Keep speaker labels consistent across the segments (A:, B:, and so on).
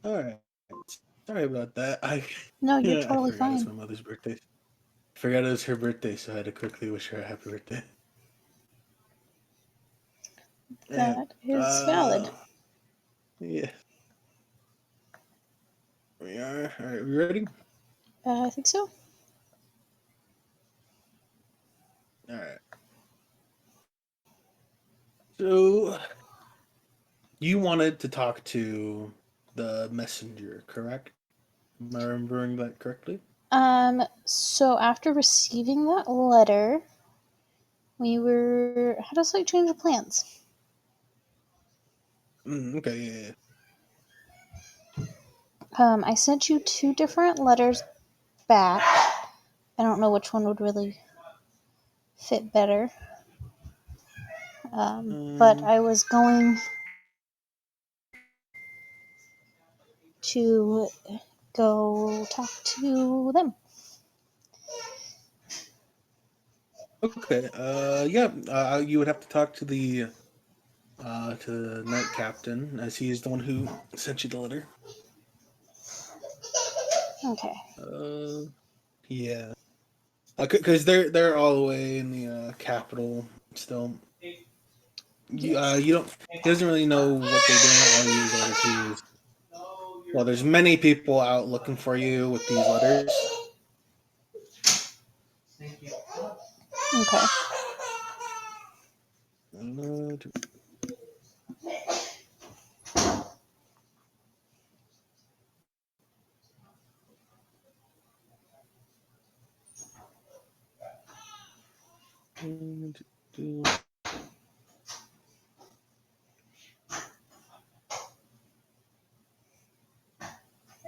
A: All right. Sorry about that.
B: No, you're
A: Yeah, I
B: totally
A: forgot it's
B: fine.
A: my mother's birthday. Forgot it was her birthday, so I had to quickly wish her a happy birthday. Yeah.
B: That is valid.
A: Uh, yeah. We are. All right. We ready?
B: I think so.
A: All right. So you wanted to talk to the messenger, correct? Am I remembering that correctly?
B: So after receiving that letter, we were had a slight change of plans.
A: Okay. Yeah.
B: I sent you two different letters back. I don't know which one would really fit better.
A: Yeah.
B: But I was going to go talk to them.
A: Okay. Yeah. You would have to talk to the knight captain, as he is the one who sent you the letter.
B: Okay.
A: Uh, yeah. Because they're all the way in the capital still.
B: Yes.
A: You don't. He doesn't really know what they're doing. All he is ordered to is, well, there's many people out looking for you with these letters.
B: Okay.
A: Uh,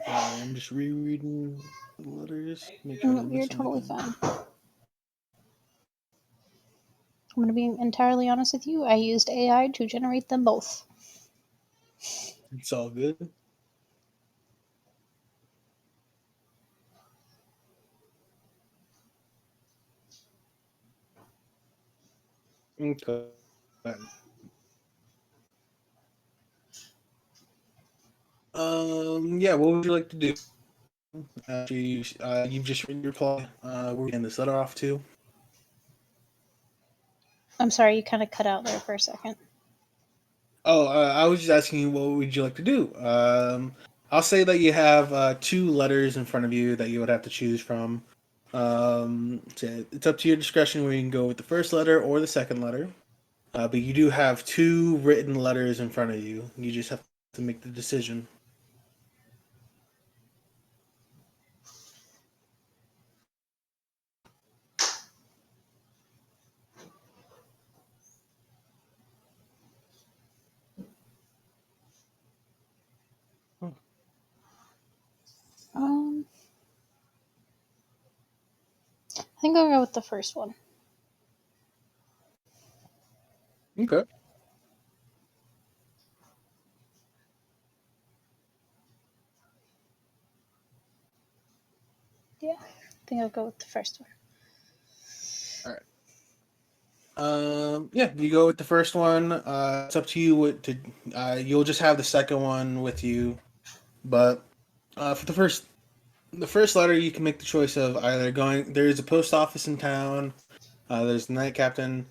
A: Sorry, I'm just rereading the letters. Make sure I don't
B: You're
A: miss
B: totally
A: anything.
B: fine. I'm going to be entirely honest with you. I used AI to generate them both.
A: It's all good. Okay. Yeah. What would you like to do? You've just written your reply. Where we end this letter off to?
B: I'm sorry, you kind of cut out there for a second.
A: Oh, I was just asking you, what would you like to do? I'll say that you have two letters in front of you that you would have to choose from. So it's up to your discretion where you can go with the first letter or the second letter. But you do have two written letters in front of you. You just have to make the decision.
B: Um, I think I'll go with the first one.
A: Okay.
B: Yeah, I think I'll go with the first one.
A: All right. Yeah, you go with the first one. It's up to you what to. You'll just have the second one with you, but for the first letter, you can make the choice of either going. There's a post office in town. There's the night captain.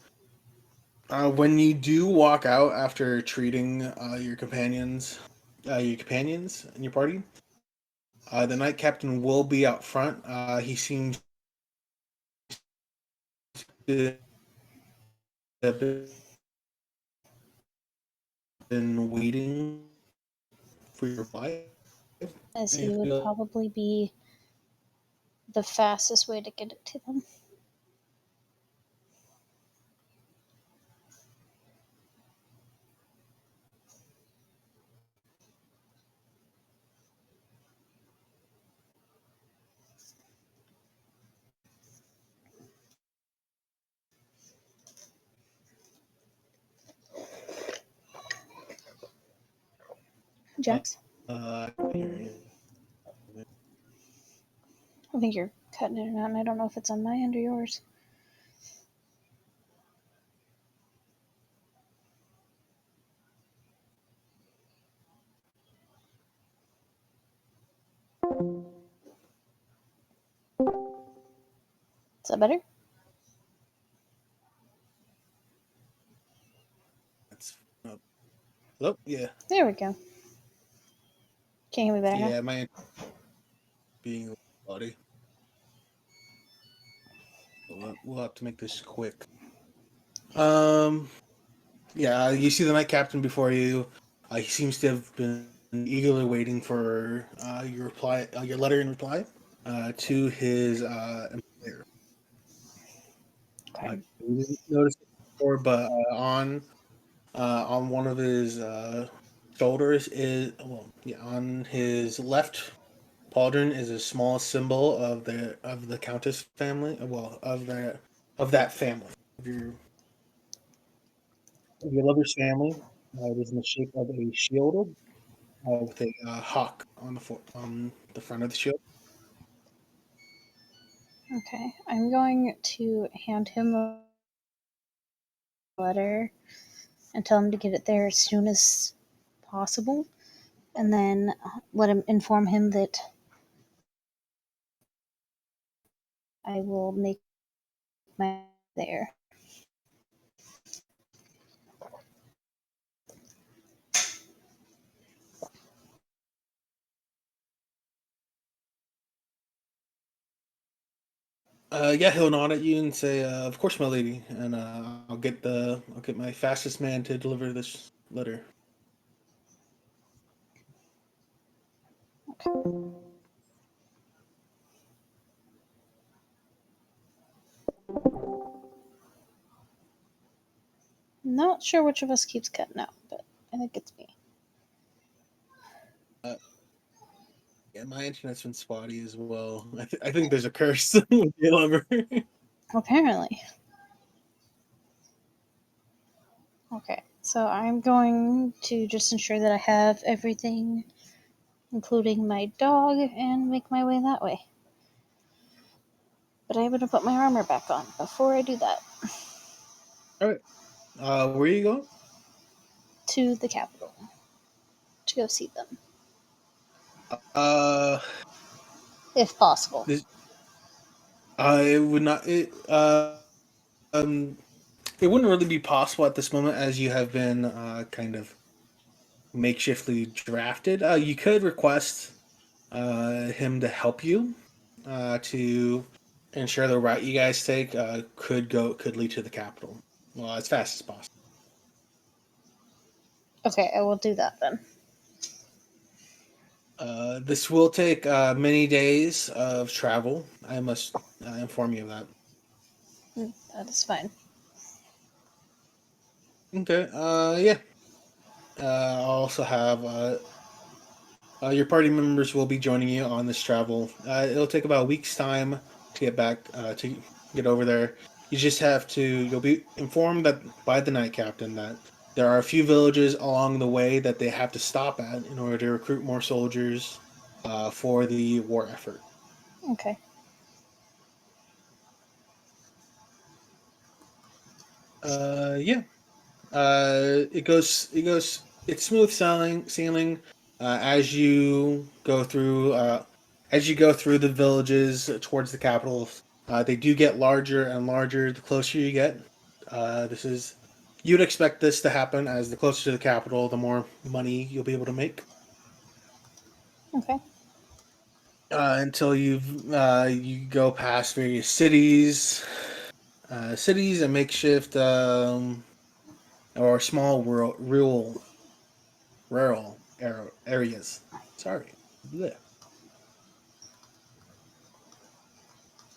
A: When you do walk out after treating your companions in your party, the night captain will be out front. He seems to have been waiting for your reply.
B: As
A: And
B: he
A: if
B: would
A: you
B: probably be the fastest way to get it to them. Jax, I think you're cutting it out, and I don't know if it's on my end or yours. Is that better?
A: That's hello. Yeah,
B: There we go. Can you hear me better now?
A: yeah. My being body. We'll have to make this quick. Um. Yeah, you see the Night Captain before you. He seems to have been eagerly waiting for your reply, your letter in reply to his employer.
B: Okay.
A: You didn't notice it before, but on one of his shoulders is on his left pauldron is a small symbol of the Countess family. Well, of that family of your lover's family. It is in the shape of a shield with a hawk on on the front of the shield.
B: Okay. I'm going to hand him a letter and tell him to get it there as soon as possible, and then let him inform him that I will make my there.
A: Yeah, he'll nod at you and say, "Of course, my lady," and I'll get my fastest man to deliver this letter.
B: Okay. Not sure which of us keeps cutting out, but I think it's me.
A: Uh, yeah, my internet's been spotty as well. I think there's a curse with your lover.
B: Apparently. Okay. So I'm going to just ensure that I have everything, including my dog, and make my way that way. But I'm going to put my armor back on before I do that.
A: All right, where you going?
B: To the capital to go see them,
A: Uh,
B: if possible.
A: this it would not um it wouldn't really be possible at this moment as you have been kind of makeshiftly drafted. You could request him to help you to ensure the route you guys take could lead to the capital. Well, as fast as possible.
B: Okay, I will do that then.
A: This will take many days of travel. I must inform you of that.
B: That is fine.
A: Okay. Yeah. I'll also have your party members will be joining you on this travel. It'll take about a week's time to get back to get over there. You just have to. You'll be informed that by the night captain that there are a few villages along the way that they have to stop at in order to recruit more soldiers for the war effort.
B: Okay.
A: Yeah. It's smooth sailing as you go through the villages towards the capital. They do get larger and larger the closer you get. This is You'd expect this to happen as the closer to the capital, the more money you'll be able to make.
B: Okay.
A: Until you go past various cities and makeshift or small rural areas. Sorry. Blech.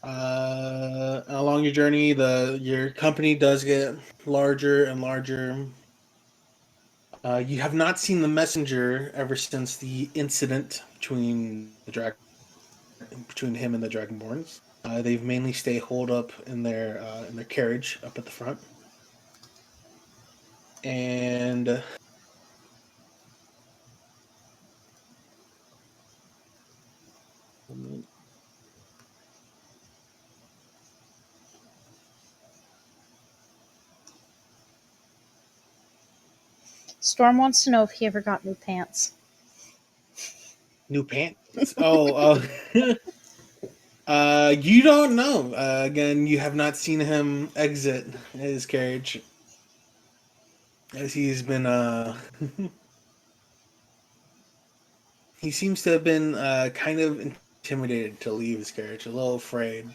A: Along your journey, the your company does get larger and larger. You have not seen the messenger ever since the incident between him and the Dragonborns. They've mainly stay holed up in their carriage up at the front, and
B: Storm wants to know if he ever got new pants.
A: New pants. Oh, you don't know. Again, you have not seen him exit his carriage, as he's been. He seems to have been kind of intimidated to leave his carriage, a little afraid.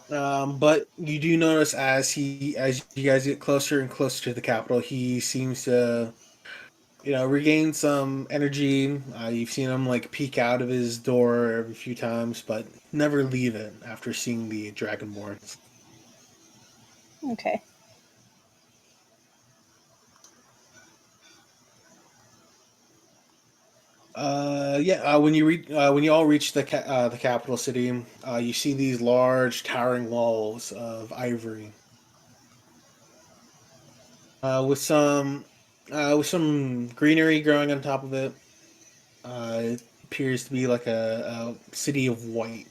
A: But you do notice as you guys get closer and closer to the capital, he seems to, regain some energy. You've seen him like peek out of his door every few times, but never leave it after seeing the Dragonborns.
B: Okay.
A: Yeah. When you all reach the capital city, you see these large towering walls of ivory, with some greenery growing on top of it. It appears to be like a city of white,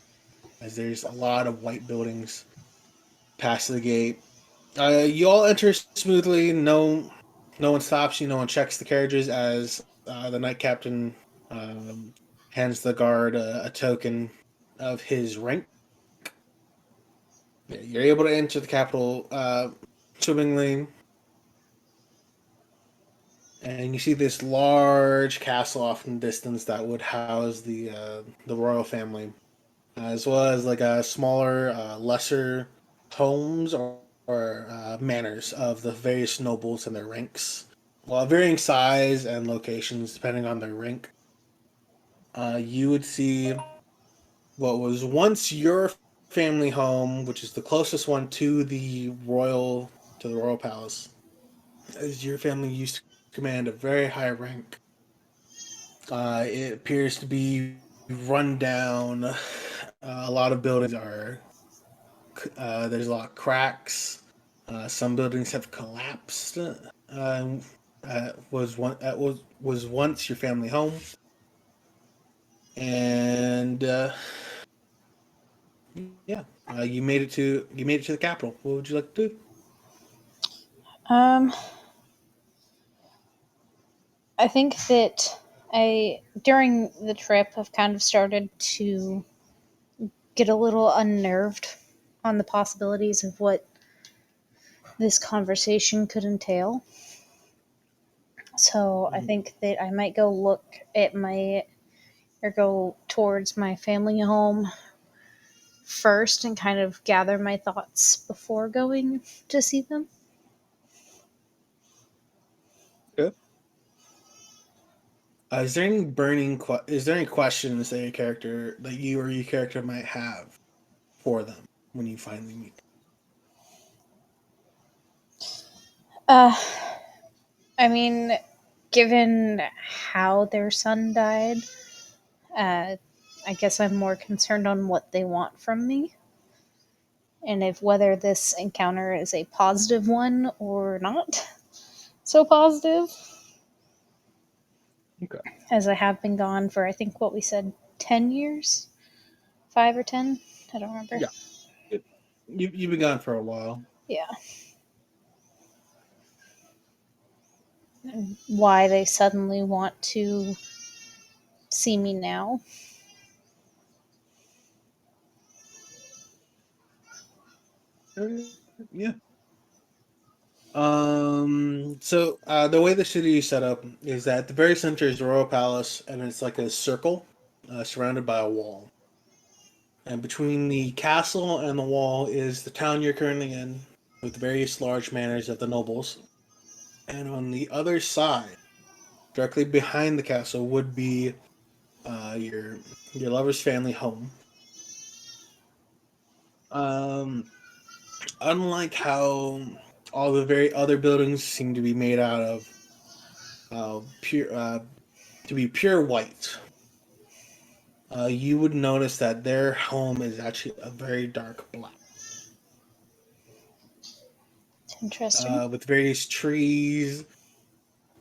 A: as there's a lot of white buildings past the gate. You all enter smoothly. No one stops you. No one checks the carriages as the knight captain um, hands the guard a token of his rank. Yeah, you're able to enter the capital swimmingly, and you see this large castle off in the distance that would house the royal family, as well as like a smaller, lesser homes or manors of the various nobles and their ranks, while varying size and locations depending on their rank. You would see what was once your family home, which is the closest one to the royal palace, as your family used to command a very high rank. It appears to be run down. A lot of buildings are there's a lot of cracks. Some buildings have collapsed. Was once your family home, and yeah, you made it to the capital. What would you like to do?
B: Um, I think that during the trip, I've kind of started to get a little unnerved on the possibilities of what this conversation could entail. So I
A: Mhm.
B: think that I might go look at or go towards my family home first and kind of gather my thoughts before going to see them.
A: Yeah. Is there any questions that you or your character might have for them when you finally meet?
B: Uh, I mean, given how their son died, uh, I guess I'm more concerned on what they want from me and if whether this encounter is a positive one or not so positive,
A: Okay.
B: as I have been gone for, I think, what we said, 10 years? 5 or 10? I don't remember.
A: Yeah. You've been gone for a while.
B: Yeah. And why they suddenly want to see me now.
A: Yeah. The way the city is set up is that the very center is the royal palace, and it's like a circle, surrounded by a wall. And between the castle and the wall is the town you're currently in, with the various large manors of the nobles. And on the other side, directly behind the castle, would be uh, your your lover's family home. Um, Unlike how all the very other buildings seem to be made out of pure to be pure white, you would notice that their home is actually a very dark black,
B: Interesting.
A: with various trees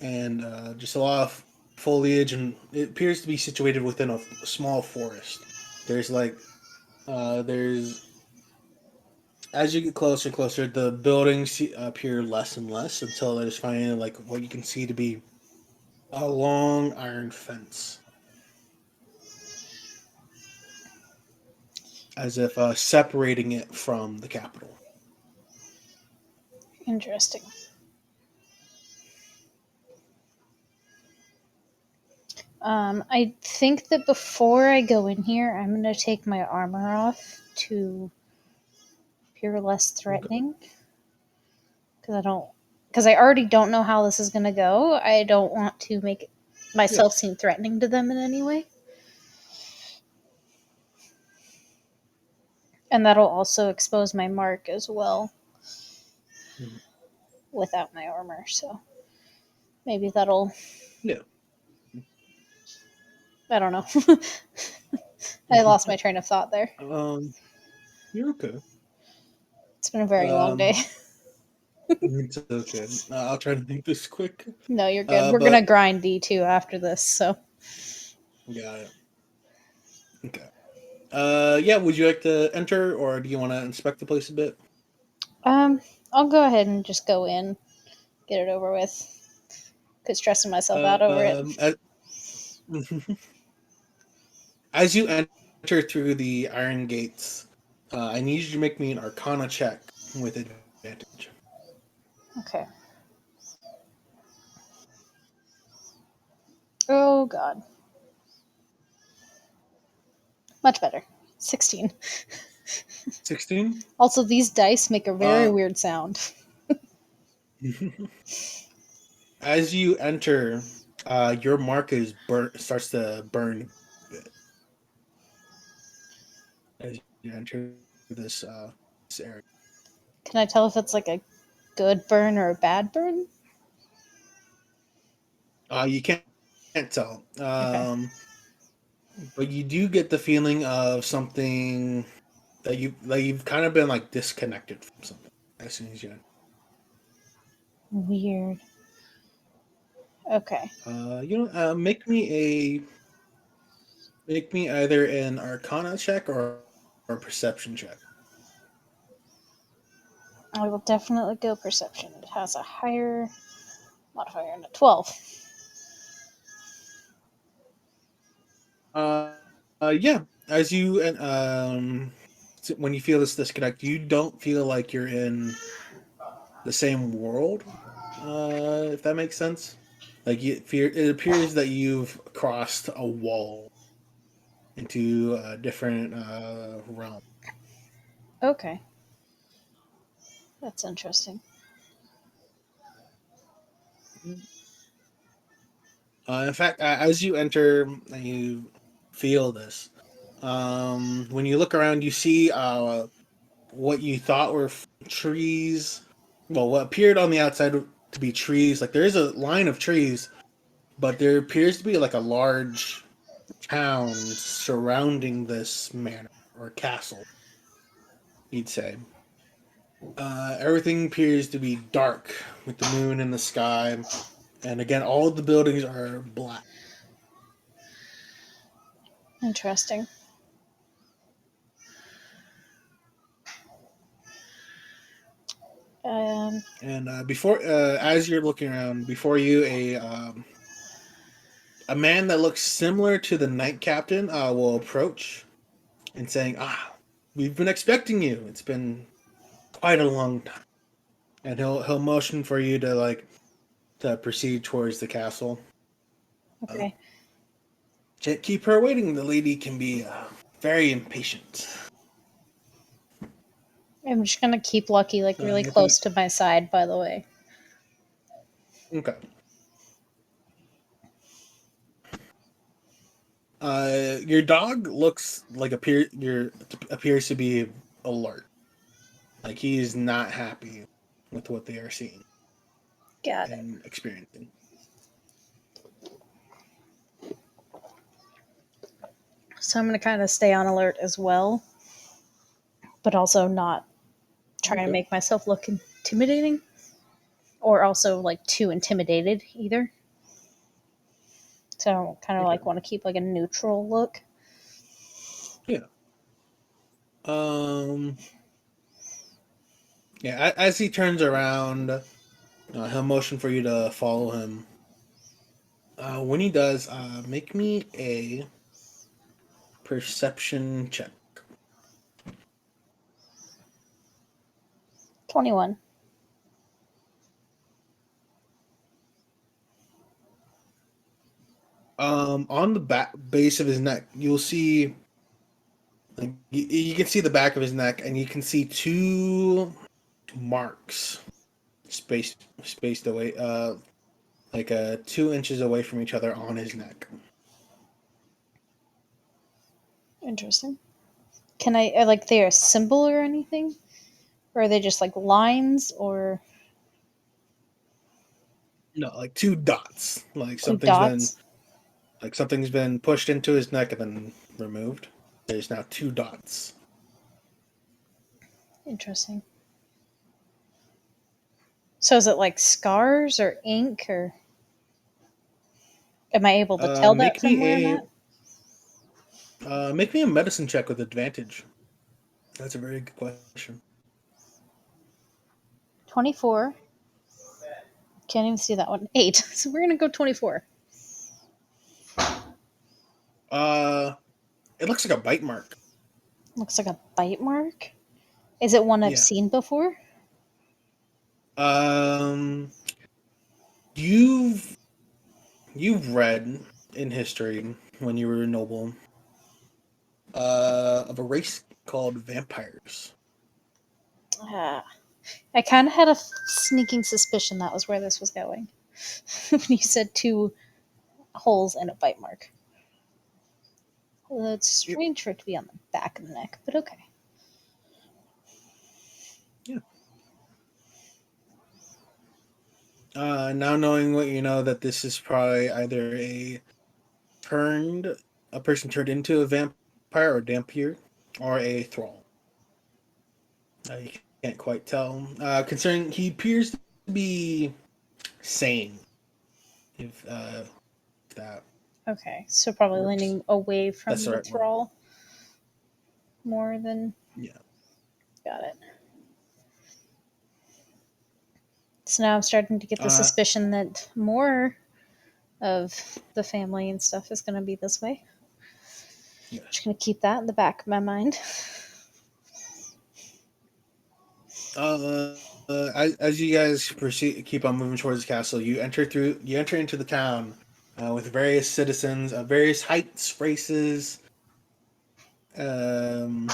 A: and just a lot of foliage, and it appears to be situated within a small forest. There's like there's as you get closer and closer, the buildings appear less and less until there's finally like what you can see to be a long iron fence, as if separating it from the capital.
B: Interesting. I think that before I go in here, I'm going to take my armor off to appear less
A: Okay.
B: threatening. Because I already don't know how this is going to go. I don't want to make
A: Yeah.
B: myself seem threatening to them in any way. And that'll also expose my mark as well
A: Mhm.
B: without my armor. So maybe that'll.
A: Yeah.
B: I don't know. I lost my train of thought there.
A: You're okay.
B: It's been a very long day.
A: Um, it's okay. I'll try to make this quick.
B: No, you're good. We're gonna
A: But
B: grind D2 after this, so
A: got it. Okay. Yeah. Would you like to enter, or do you want to inspect the place a bit?
B: um I'll go ahead and just go in, get it over with. Quit stressing myself out over it.
A: As, as you enter through the iron gates, I need you to make me an Arcana check with advantage.
B: Okay. Oh god. Much better. 16.
A: 16.
B: Also, these dice make a very
A: Uh,
B: weird sound.
A: as you enter, your mark is starts to burn a bit as you enter this area.
B: Can I tell if it's like a good burn or a bad burn?
A: You can't tell,
B: Okay.
A: but you do get the feeling of something that you've kind of been like disconnected from something as soon as you enter.
B: Weird. Okay.
A: Make me either an Arcana check or a Perception check.
B: I will definitely go perception. It has a higher modifier than a 12.
A: Uh, yeah. As you and when you feel this disconnect, you don't feel like you're in the same world. If that makes sense. Like it appears that you've crossed a wall into a different realm.
B: Okay. That's interesting.
A: In fact, as you enter and you feel this, when you look around, you see what you thought were trees. Well, what appeared on the outside to be trees. Like there is a line of trees, but there appears to be like a large town surrounding this manor or castle, you'd say. Everything appears to be dark with the moon in the sky, and again, all of the buildings are black.
B: Interesting. Um,
A: And as you're looking around, before you, a man that looks similar to the knight captain will approach and saying, "Ah, we've been expecting you. It's been quite a long time." And he'll motion for you to to proceed towards the castle. Uh,
B: okay.
A: Can't keep her waiting. The lady can be very impatient.
B: I'm just gonna keep Lucky like really
A: Nothing.
B: close to my side, by the way.
A: Okay. Your dog looks like appears to be alert. Like he is not happy with what they are seeing
B: Got it.
A: and experiencing.
B: So I'm gonna kind of stay on alert as well, but also not try to
A: Okay.
B: make myself look intimidating or also like too intimidated either. So I kind of
A: Okay.
B: like want to keep like a neutral look.
A: Yeah. Um. Yeah. As he turns around, he'll motion for you to follow him. When he does, make me a perception check.
B: 21.
A: On the back base of his neck, you'll see, like, you can see the back of his neck, and you can see two marks spaced away, like 2 inches away from each other on his neck.
B: Interesting. Can I, like, they a symbol or anything? Or are they just like lines or
A: No, like two dots.
B: two dots?
A: Like something's been pushed into his neck and then removed. There's now two dots.
B: Interesting. So is it like scars or ink, or am I able to tell that
A: Make
B: from where I'm
A: me
B: at?
A: make me a medicine check with advantage. That's a very good question.
B: 24. Can't even see that one. 8. So we're gonna go 24.
A: Uh, it looks like a bite mark.
B: Looks like a bite mark. Is it one I've
A: Yeah.
B: seen before?
A: Um, you've read in history when you were noble of a race called vampires.
B: Ah, I kind of had a sneaking suspicion that was where this was going. When you said two holes and a bite mark. Well, it's
A: Yep.
B: strange for it to be on the back of the neck, but okay.
A: Yeah. Now knowing what you know, that this is probably either a person turned into a vampire or dampier, or a thrall. You can't quite tell. Concerning, he appears to be sane. If that
B: Okay, so probably
A: works,
B: leaning away from
A: that's the
B: the
A: right word.
B: thrall more than.
A: Yeah.
B: Got it. So now I'm starting to get the
A: Uh,
B: suspicion that more of the family and stuff is going to be this way.
A: yeah.
B: Just going to keep that in the back of my mind.
A: As you guys proceed, keep on moving towards the castle. You enter into the town with various citizens of various heights, races. Um,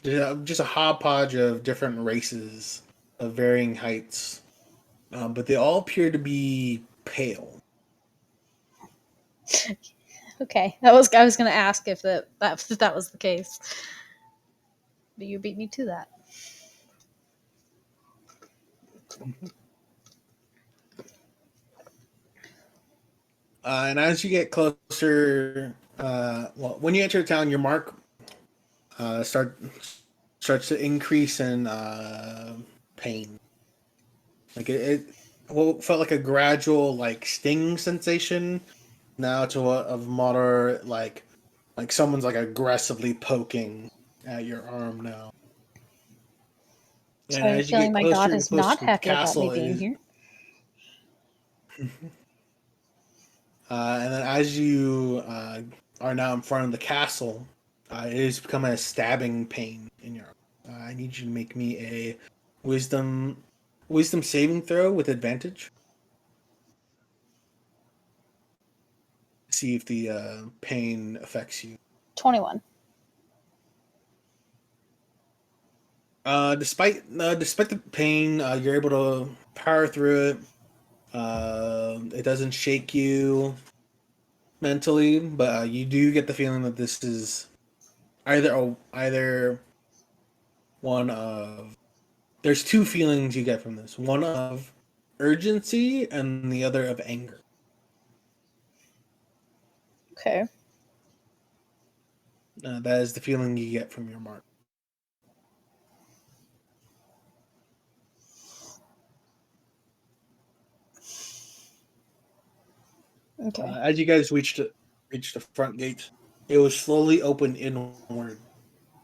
A: just a hodgepodge of different races of varying heights, but they all appear to be pale.
B: Okay, I was going to ask if that was the case, but you beat me to that.
A: And as you get closer, when you enter town, your mark uh, start starts to increase in pain. Like what felt like a gradual like sting sensation, now to a of moderate like someone's like aggressively poking at your arm now.
B: So
A: And
B: I have a
A: as you
B: feeling
A: get
B: my god
A: closer and
B: is
A: closer
B: not
A: to the
B: happy about me
A: castle, it
B: being
A: is,
B: here.
A: and then as you are now in front of the castle, it is becoming a stabbing pain in your arm. I need you to make me a wisdom wisdom saving throw with advantage. See if the pain affects you.
B: 21.
A: Despite the pain, you're able to power through it. It doesn't shake you mentally, but you do get the feeling that this is either one of there's two feelings you get from this. One of urgency and the other of anger.
B: Okay.
A: That is the feeling you get from your mark.
B: Okay.
A: As you guys reach the front gate, it was slowly opened inward,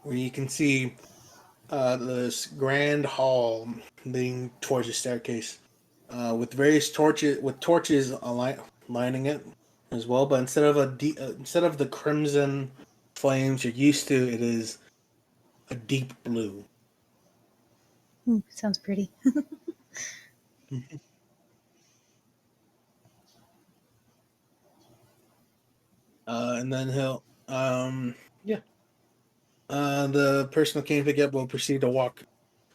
A: where you can see this grand hall leading towards the staircase, with torches lining it as well. But instead of the crimson flames you're used to, it is a deep blue.
B: Ooh, sounds pretty.
A: And then yeah. The person who came to pick you up will proceed to walk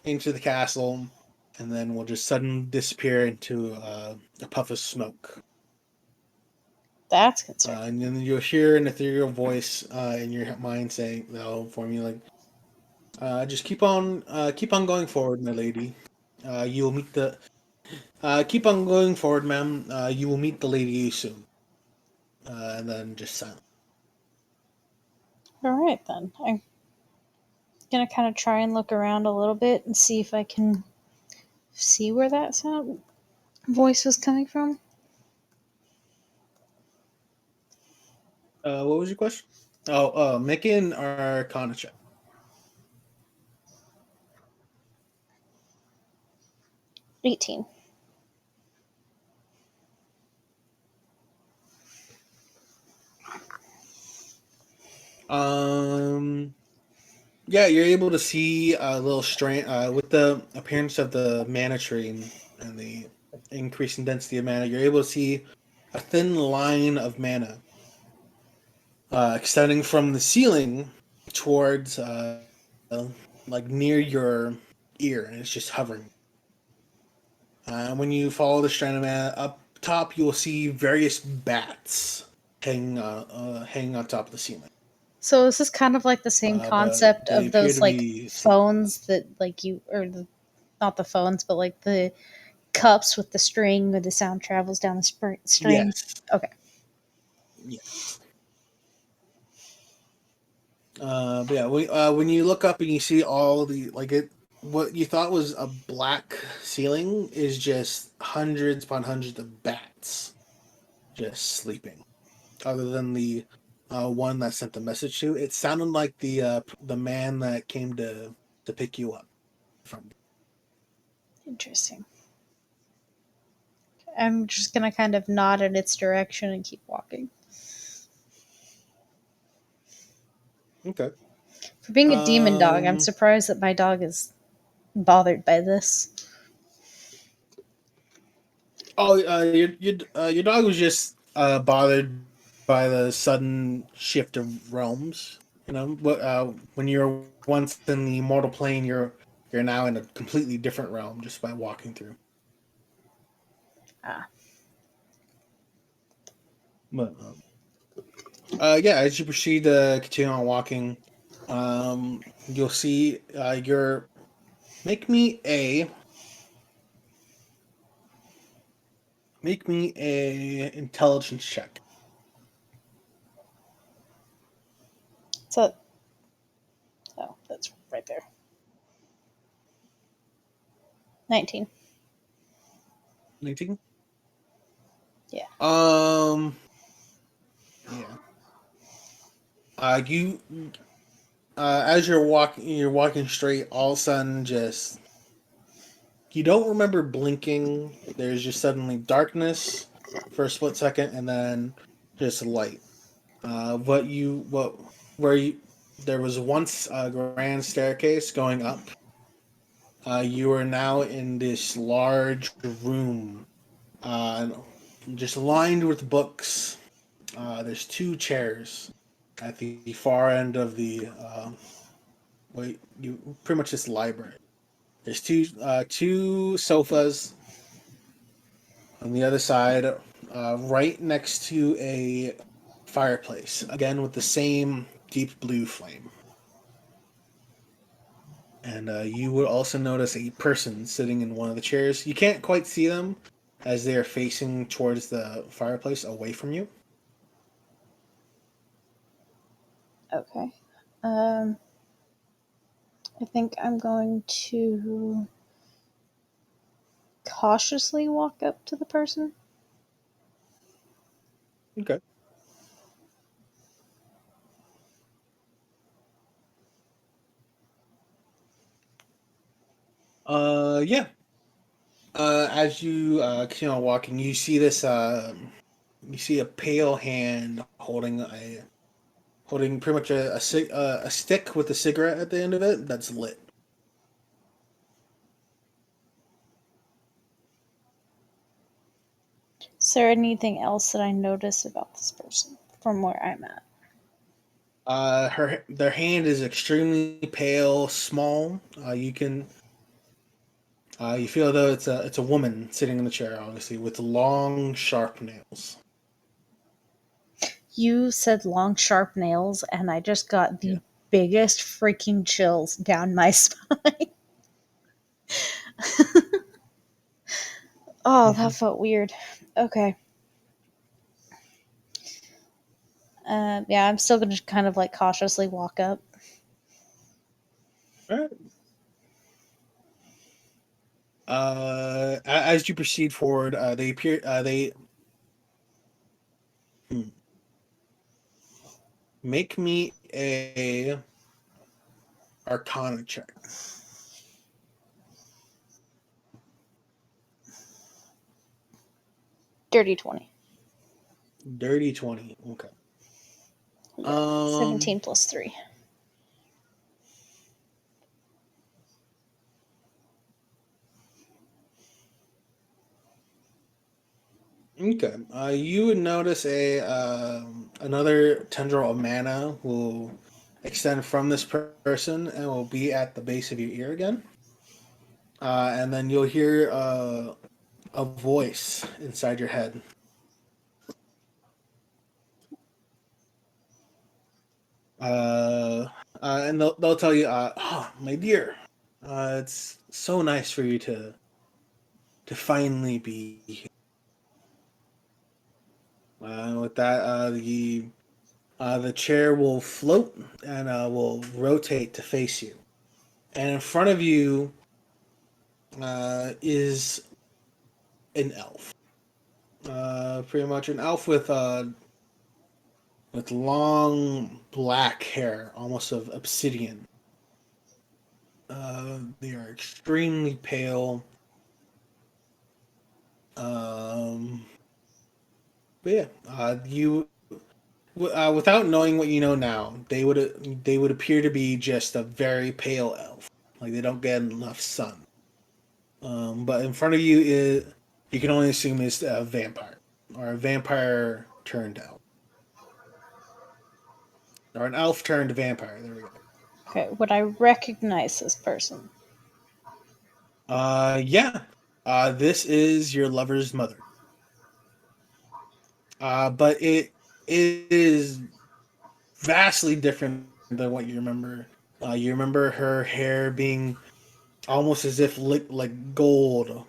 A: into the castle, and then will just suddenly disappear into a puff of smoke.
B: That's concerning.
A: And then you'll hear an ethereal voice in your mind saying, "They'll inform you like, just keep on going forward, my lady. You will meet the keep on going forward, ma'am. You will meet the lady soon." And then just silent.
B: All right, then. I'm gonna kind of try and look around a little bit and see if I can see where that voice was coming from.
A: What was your question? Make an Arcana check.
B: 18.
A: Um, yeah, you're able to see a little strain with the appearance of the mana tree and the increasing density of mana. You're able to see a thin line of mana extending from the ceiling towards like near your ear, and it's just hovering. When you follow the strand of mana up top, you will see various bats hanging on top of the ceiling.
B: So this is kind of like the same
A: But
B: concept
A: they
B: of
A: appear
B: those
A: to
B: like
A: be
B: phones that like you or not the phones, but like the cups with the string where the sound travels down the string.
A: yes,
B: Okay.
A: yes. But yeah, when you look up and you see all the like it, what you thought was a black ceiling is just hundreds upon hundreds of bats just sleeping. Other than the one that sent the message to, it sounded like the man that came to pick you up from.
B: Interesting. I'm just gonna kind of nod in its direction and keep walking.
A: Okay.
B: For being a demon dog, I'm
A: Um.
B: surprised that my dog is bothered by this.
A: Oh, your dog was just bothered by the sudden shift of realms. You know, when you're once in the mortal plane, you're now in a completely different realm just by walking through.
B: Ah,
A: But yeah, as you proceed to continue on walking, you'll see your make me a intelligence check.
B: so oh, that's right there. 19.
A: 19.
B: Yeah.
A: Yeah. You as you're walking straight. All of a sudden, just you don't remember blinking. There's just suddenly darkness for a split second, and then just light. What where you there was once a grand staircase going up. You are now in this large room, uh, just lined with books. There's two chairs at the far end of the wait, you pretty much this library. There's two sofas on the other side, right next to a fireplace. Again with the same deep blue flame. And you would also notice a person sitting in one of the chairs. You can't quite see them as they are facing towards the fireplace away from you.
B: Okay. Um, I think I'm going to cautiously walk up to the person.
A: Okay. Yeah. As you continue on walking, you see this. you see a pale hand holding pretty much a stick with a cigarette at the end of it that's lit.
B: Is there anything else that I notice about this person from where I'm at?
A: Their hand is extremely pale, small. You feel though it's a woman sitting in the chair, obviously, with long, sharp nails.
B: You said long, sharp nails, and I just got
A: Yeah.
B: the biggest freaking chills down my spine. Oh,
A: Hmm.
B: that felt weird. Okay. Yeah, I'm still gonna kind of like cautiously walk up.
A: All right. As you proceed forward, they appear. They hmm, make me a Arcana check.
B: Dirty 20.
A: Dirty 20. Okay.
B: Yeah.
A: Um.
B: 17 plus 3.
A: Okay. You would notice a another tendril of mana will extend from this person and will be at the base of your ear again. And then you'll hear a voice inside your head. Uh, and they'll tell you, oh, my dear, it's so nice for you to finally be here. With that, the chair will float and will rotate to face you. And in front of you is an elf. Pretty much an elf with long black hair, almost of obsidian. They are extremely pale. Um, but yeah, without knowing what you know now, they would appear to be just a very pale elf. Like they don't get enough sun. But in front of you is you can only assume is a vampire or a vampire turned elf or an elf turned vampire. There we go.
B: Okay, would I recognize this person?
A: Yeah. This is your lover's mother. But it is vastly different than what you remember. You remember her hair being almost as if like gold,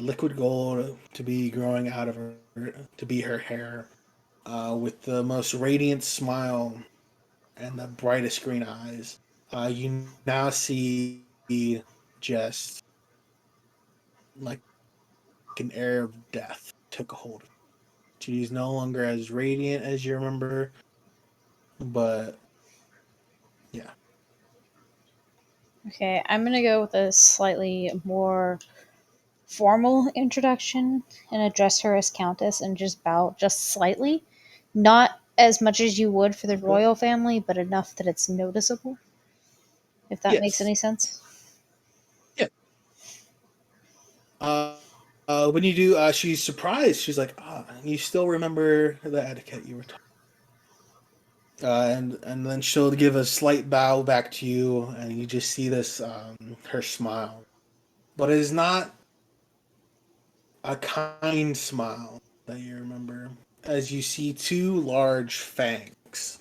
A: liquid gold to be growing out of her to be her hair, with the most radiant smile and the brightest green eyes. You now see just like an air of death took a hold of her. She's no longer as radiant as you remember, but yeah.
B: Okay, I'm gonna go with a slightly more formal introduction and address her as Countess and just bow just slightly. Not as much as you would for the
A: Okay.
B: royal family, but enough that it's noticeable, if that makes
A: Yes.
B: any sense.
A: Yeah. Uh, when you do, she's surprised. She's like, "Ah, you still remember the etiquette you were taught." And then she'll give a slight bow back to you, and you just see this her smile, but it is not a kind smile that you remember, as you see two large fangs.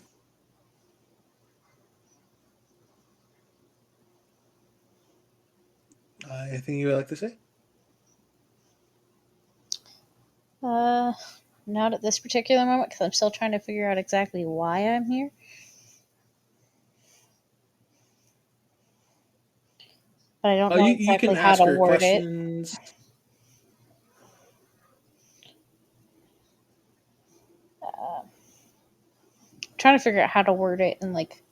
A: Anything you would like to say?
B: Uh, Not at this particular moment because I'm still trying to figure out exactly why I'm here. But I don't know
A: You
B: exactly
A: can
B: how
A: ask
B: to
A: her
B: word it.
A: questions.
B: Trying to figure out how to word it in like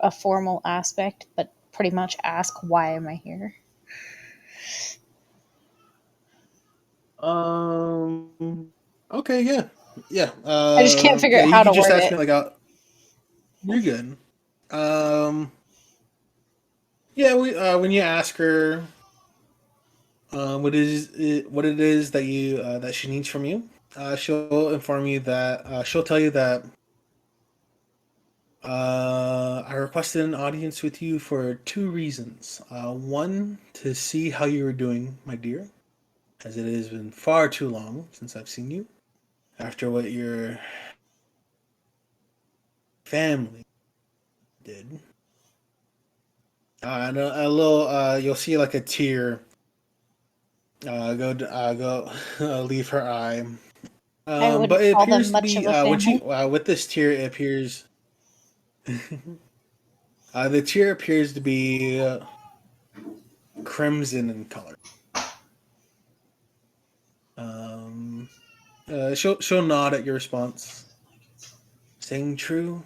B: a formal aspect, but pretty much ask why am I here?
A: Um. Okay, yeah, yeah,
B: I just can't figure
A: yeah.
B: out
A: You
B: how
A: can
B: to
A: just
B: word
A: ask
B: it.
A: me like, you're good. Um, yeah, when you ask her, what it is that you that she needs from you, she'll inform you that she'll tell you that I requested an audience with you for two reasons. One, to see how you were doing, my dear, as it has been far too long since I've seen you. After what your family did, and a little, you'll see like a tear go leave her eye.
B: I
A: But
B: wouldn't
A: it
B: call them
A: appears to
B: much of
A: be
B: a family.
A: with this tear, it appears the tear appears to be crimson in color. Um, she'll nod at your response, saying, "True,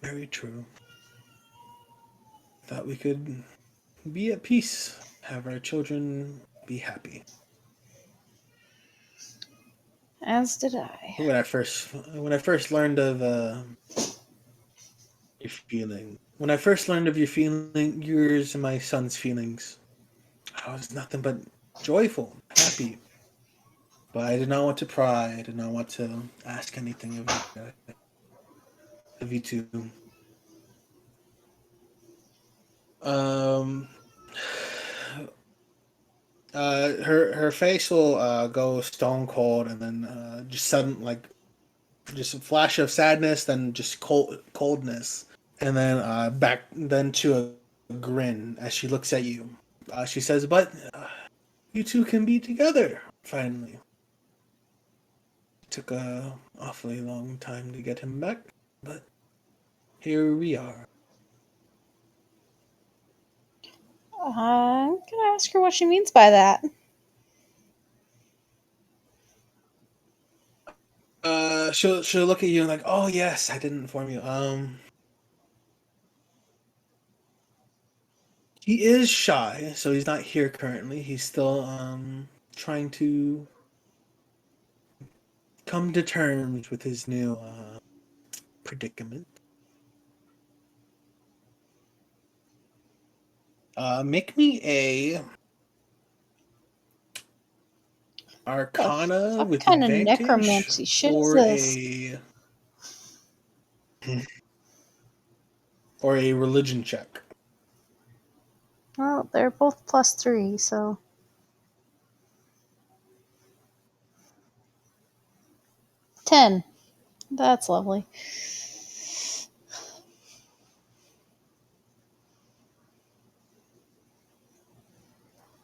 A: very true. Thought we could be at peace, have our children be happy."
B: As did I.
A: When I first learned of your feeling, when I first learned of your feeling, yours and my son's feelings, I was nothing but joyful, happy. But I did not want to pry. I did not want to ask anything of you two. Um, her face will go stone cold, and then just sudden like just a flash of sadness, then just coldness, and then back then to a grin as she looks at you. She says, "But you two can be together finally." It took a awfully long time to get him back, but here we are.
B: I'm gonna ask her what she means by that.
A: She'll look at you and like, "Oh yes, I didn't inform you. He is shy, so he's not here currently. He's still trying to come to terms with his new predicament. Make me a
B: The
A: Arcana
B: fuck
A: with
B: kind of
A: advantage
B: necromancy shit is
A: or
B: this?
A: a religion check.
B: Well, they're both +3, so 10. That's lovely.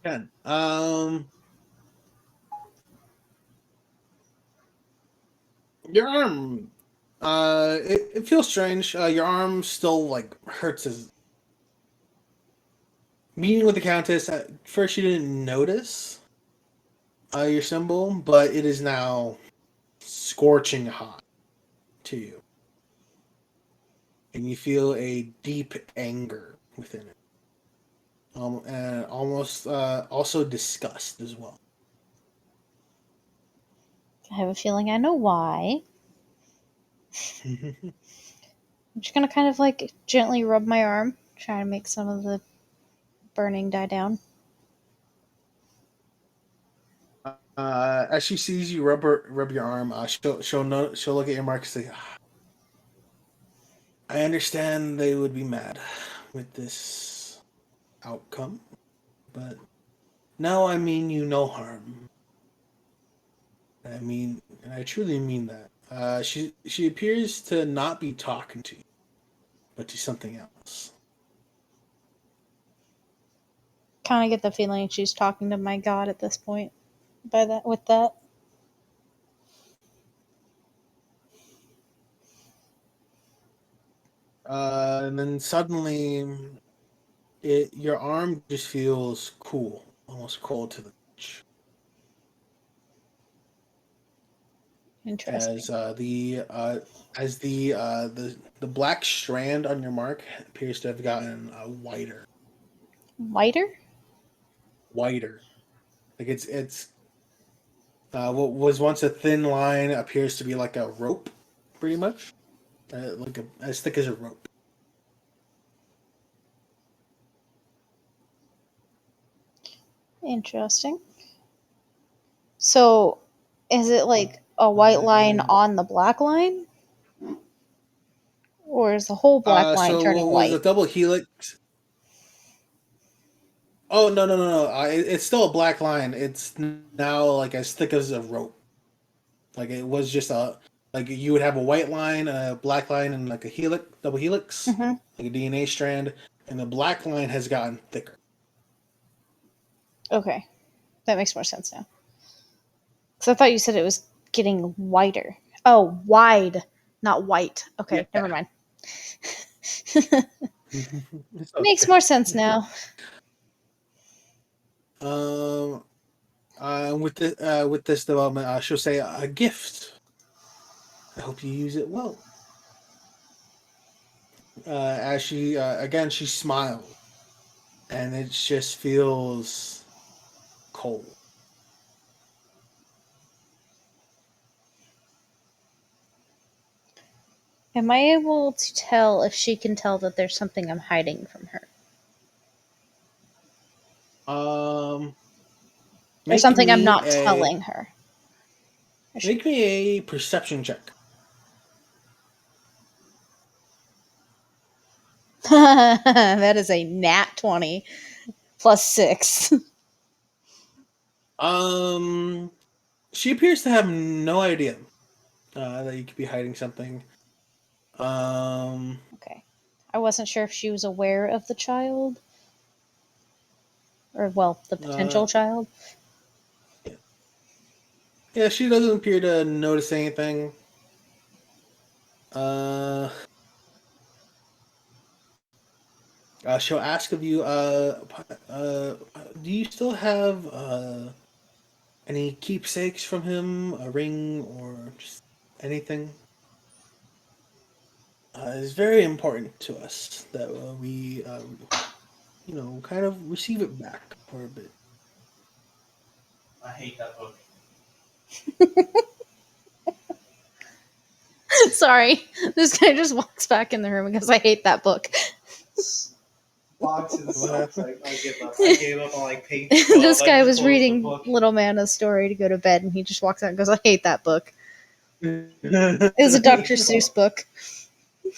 A: Ten. Your arm. It feels strange. Your arm still like hurts as meeting with the countess. At first, you didn't notice your symbol, but it is now scorching hot to you, and you feel a deep anger within it, and almost also disgust as well.
B: I have a feeling I know why. I'm just gonna kind of like gently rub my arm, try to make some of the burning die down.
A: As she sees you rub your arm, she'll look at your mark and say, "I understand they would be mad with this outcome, but now I mean you no harm. I mean, and I truly mean that." She appears to not be talking to you, but to something else.
B: Kind of get the feeling she's talking to my god at this point. By that, with that,
A: And then suddenly, your arm just feels cool, almost cold to the touch,
B: interesting.
A: as the black strand on your mark appears to have gotten
B: Whiter?
A: whiter. Like it's What was once a thin line appears to be like a rope, pretty much, as thick as a rope.
B: Interesting. So, is it like a white line
A: And
B: on the black line? Or is the whole black line
A: so
B: turning
A: what was a
B: white?
A: double helix? Oh no! It's still a black line. It's now like as thick as a rope. Like it was just a like you would have a white line, a black line, and like a helix, double helix,
B: Hmm.
A: like a DNA strand, and the black line has gotten thicker.
B: Okay. That makes more sense now. Because I thought you said it was getting wider. Oh, wide, not white.
A: Yeah.
B: Okay, never mind.
A: It's
B: Makes
A: okay.
B: more sense now.
A: Um, with this development, she'll say a gift. I hope you use it well. As she again, she smiles, and it just feels cold.
B: Am I able to tell if she can tell that there's something I'm hiding from her?
A: Um,
B: Or
A: make
B: something I'm
A: me
B: not
A: a
B: telling her?
A: make me a perception check.
B: That is a nat 20 plus 6.
A: Um, she appears to have no idea that you could be hiding something. Um,
B: Okay. I wasn't sure if she was aware of the child, or, well, the
A: uh,
B: potential child.
A: yeah, yeah, she doesn't appear to notice anything. Uh, she'll ask of you. Do you still have any keepsakes from him? A ring or just anything? It's very important to us that we, kind of receive it back for a bit.
C: I hate that book.
B: Sorry. This guy just walks back in the room because I hate that book.
C: Boxes
A: What
C: sucks.
A: happened?
C: I give up. I gave up on like page 12.
B: This
C: I
B: guy
C: just
B: was
C: closed the
B: reading
C: book.
B: Little Manna's story to go to bed, and he just walks out and goes, I hate that book.
A: uh,
B: It was a Dr. Seuss book.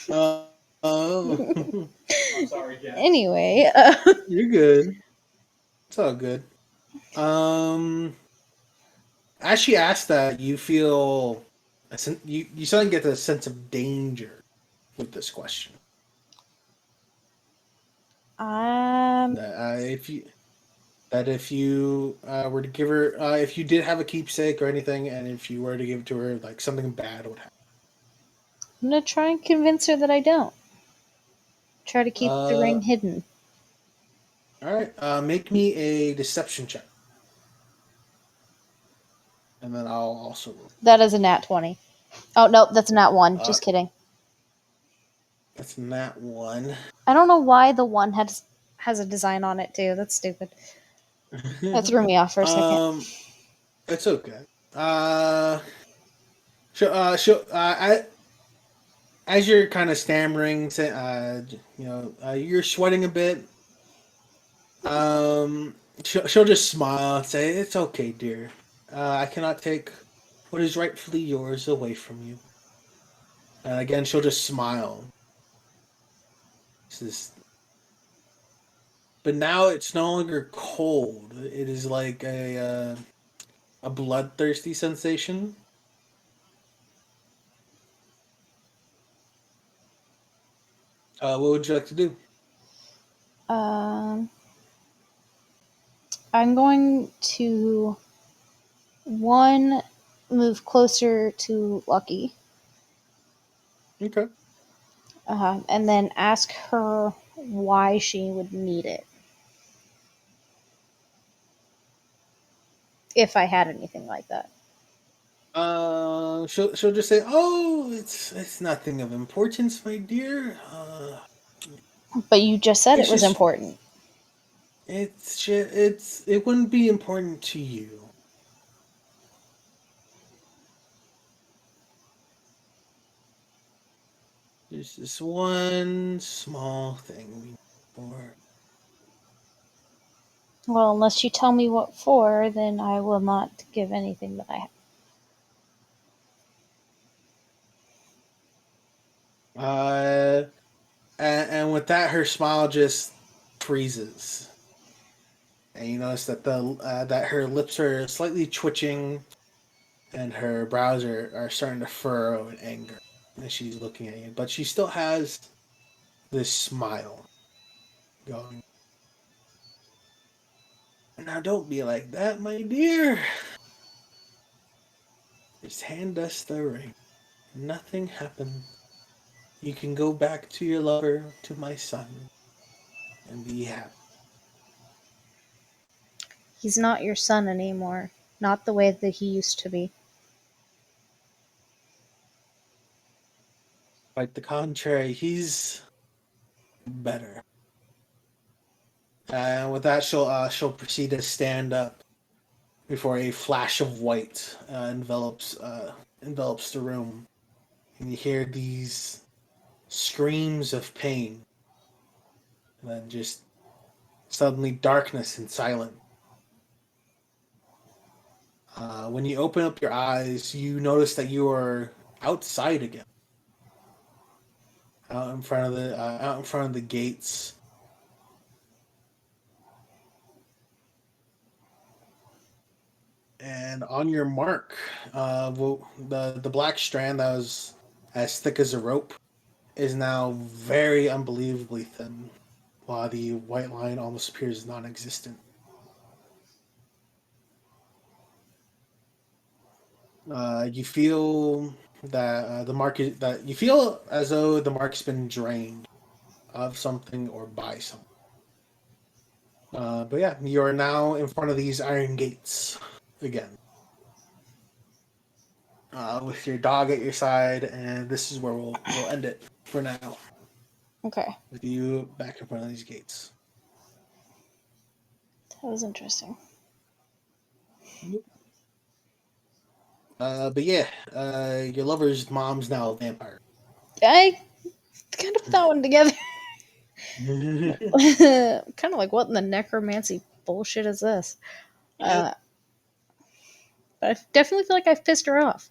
A: oh,
C: I'm sorry, Jen.
B: Anyway,
A: you're good. It's all good. Um, as she asked that, you feel you suddenly get a sense of danger with this question.
B: um,
A: That if you were to give her, if you did have a keepsake or anything, and if you were to give it to her, like something bad would happen.
B: I'm gonna try and convince her that I don't. Try to keep the
A: Uh,
B: ring hidden.
A: all right. Make me a deception check, and then I'll also roll.
B: That is a nat 20. Oh, nope, that's a nat 1.
A: Uh,
B: Just kidding.
A: that's not one.
B: I don't know why the 1 has a design on it, too. That's stupid. That threw me off for a second.
A: um, it's okay. I, as you're kind of stammering, you're sweating a bit. Um, she'll just smile and say, "It's okay, dear. I cannot take what is rightfully yours away from you." And again, she'll just smile. This but now it's no longer cold. It is like a bloodthirsty sensation. What would you like to do?
B: Um, I'm going to, one, move closer to Lucky,
A: Okay.
B: and then ask her why she would need it. If I had anything like that.
A: She'll just say, "Oh, it's nothing of importance, my dear.
B: But you just said it
A: It's
B: was
A: just
B: important.
A: it wouldn't be important to you. There's this one small thing we need for.
B: Well, unless you tell me what for, then I will not give anything that I have.
A: And with that, her smile just freezes, and you notice that that her lips are slightly twitching, and her brows are starting to furrow in anger as she's looking at you. But she still has this smile going. Now, don't be like that, my dear. Just hand us the ring. Nothing happened. You can go back to your lover, to my son, and be happy.
B: He's not your son anymore. Not the way that he used to be.
A: Quite the contrary, he's better. And with that, she'll proceed to stand up before a flash of white envelops the room, and you hear these screams of pain, and then just suddenly darkness and silence. When you open up your eyes, you notice that you are outside again, out in front of the gates. And on your mark, the black strand that was as thick as a rope is now very unbelievably thin, while the white line almost appears non-existent. You feel that you feel as though the mark's been drained of something or by something. But yeah, you are now in front of these iron gates again, with your dog at your side, and this is where we'll end it for now.
B: Okay,
A: With you back in front of these gates.
B: that was interesting.
A: But yeah, your lover's mom's now a vampire.
B: I kind of put that one together. Kind of like, what in the necromancy bullshit is this? But I definitely feel like I've pissed her off.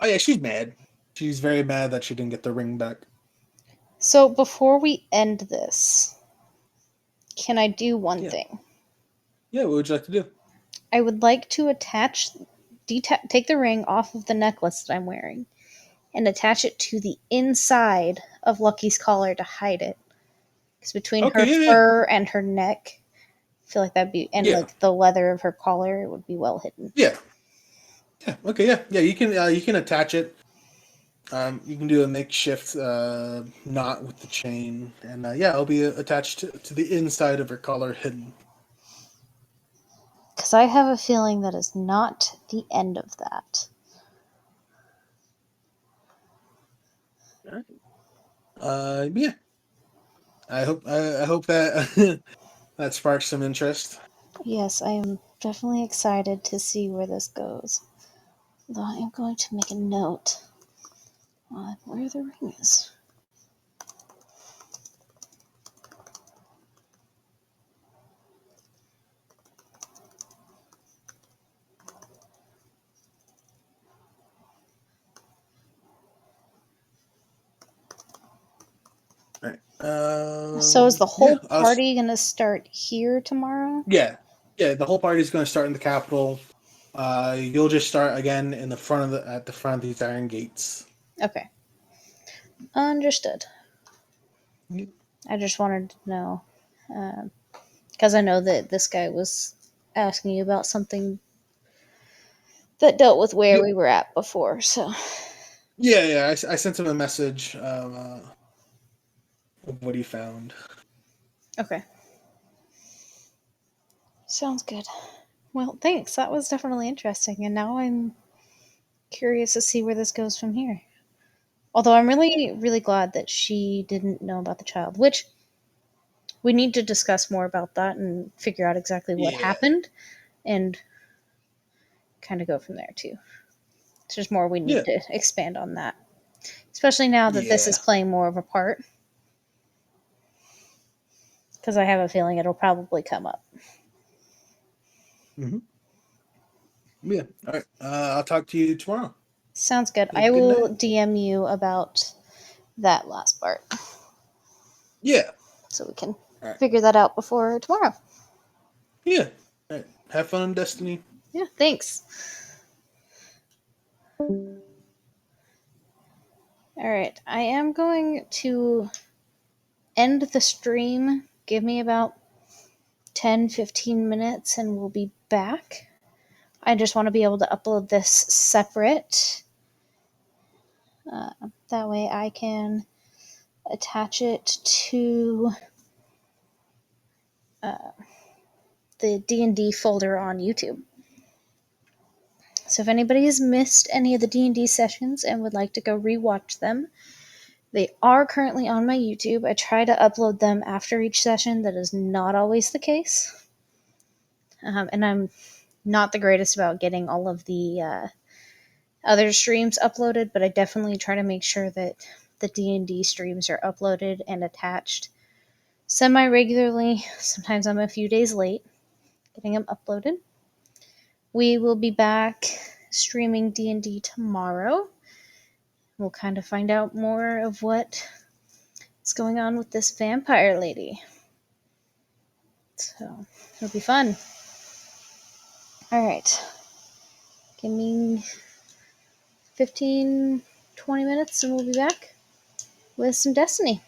A: Oh yeah, she's mad. She's very mad that she didn't get the ring back.
B: So before we end this, can I do one
A: Yeah.
B: thing?
A: Yeah, what would you like to do?
B: I would like to take the ring off of the necklace that I'm wearing and attach it to the inside of Lucky's collar to hide it. Because between
A: Okay,
B: her
A: yeah, yeah.
B: fur and her neck, I feel like that'd be, and
A: Yeah.
B: like the leather of her collar, it would be well hidden.
A: Yeah. Yeah. Okay, yeah. Yeah, you can attach it. You can do a makeshift knot with the chain, and yeah, it'll be attached to the inside of her collar, hidden.
B: Because I have a feeling that is not the end of that.
A: All right. Yeah. I hope that that sparks some interest.
B: Yes, I am definitely excited to see where this goes. Though I am going to make a note on where the ring is.
A: All right.
B: So is the whole
A: Yeah,
B: party going to start here tomorrow?
A: yeah, yeah. The whole party is going to start in the Capitol. You'll just start again in the front of at the front of these iron gates.
B: Okay. Understood.
A: Yep.
B: I just wanted to know. Because I know that this guy was asking you about something that dealt with where
A: Yep.
B: we were at before, so.
A: Yeah, yeah. I sent him a message of what he found.
B: Okay. Sounds good. Well, thanks. That was definitely interesting, and now I'm curious to see where this goes from here. Although I'm really, really glad that she didn't know about the child, which we need to discuss more about that and figure out exactly what
A: Yeah,
B: happened and kind of go from there, too. There's more we need
A: yeah,
B: to expand on that. especially now that this
A: Yeah.
B: is playing more of a part. Because I have a feeling it'll probably come up.
A: Mm-hmm. Yeah. All right. I'll talk to you tomorrow.
B: Sounds good.
A: Have a
B: I
A: good
B: will
A: night.
B: DM you about that last part
A: Yeah.
B: so we can
A: All right.
B: figure that out before tomorrow.
A: Yeah. All right. Have fun in Destiny.
B: Yeah, thanks. All right, I am going to end the stream. Give me about 10-15 minutes and we'll be back. I just want to be able to upload this separate. That way I can attach it to the D&D folder on YouTube. So if anybody has missed any of the D&D sessions and would like to go rewatch them, they are currently on my YouTube. I try to upload them after each session. That is not always the case. And I'm not the greatest about getting all of the other streams uploaded, but I definitely try to make sure that the D&D streams are uploaded and attached semi-regularly. Sometimes I'm a few days late getting them uploaded. We will be back streaming D&D tomorrow. We'll kind of find out more of what is going on with this vampire lady. So, it'll be fun. Alright. Give me 15-20 minutes and we'll be back with some Destiny.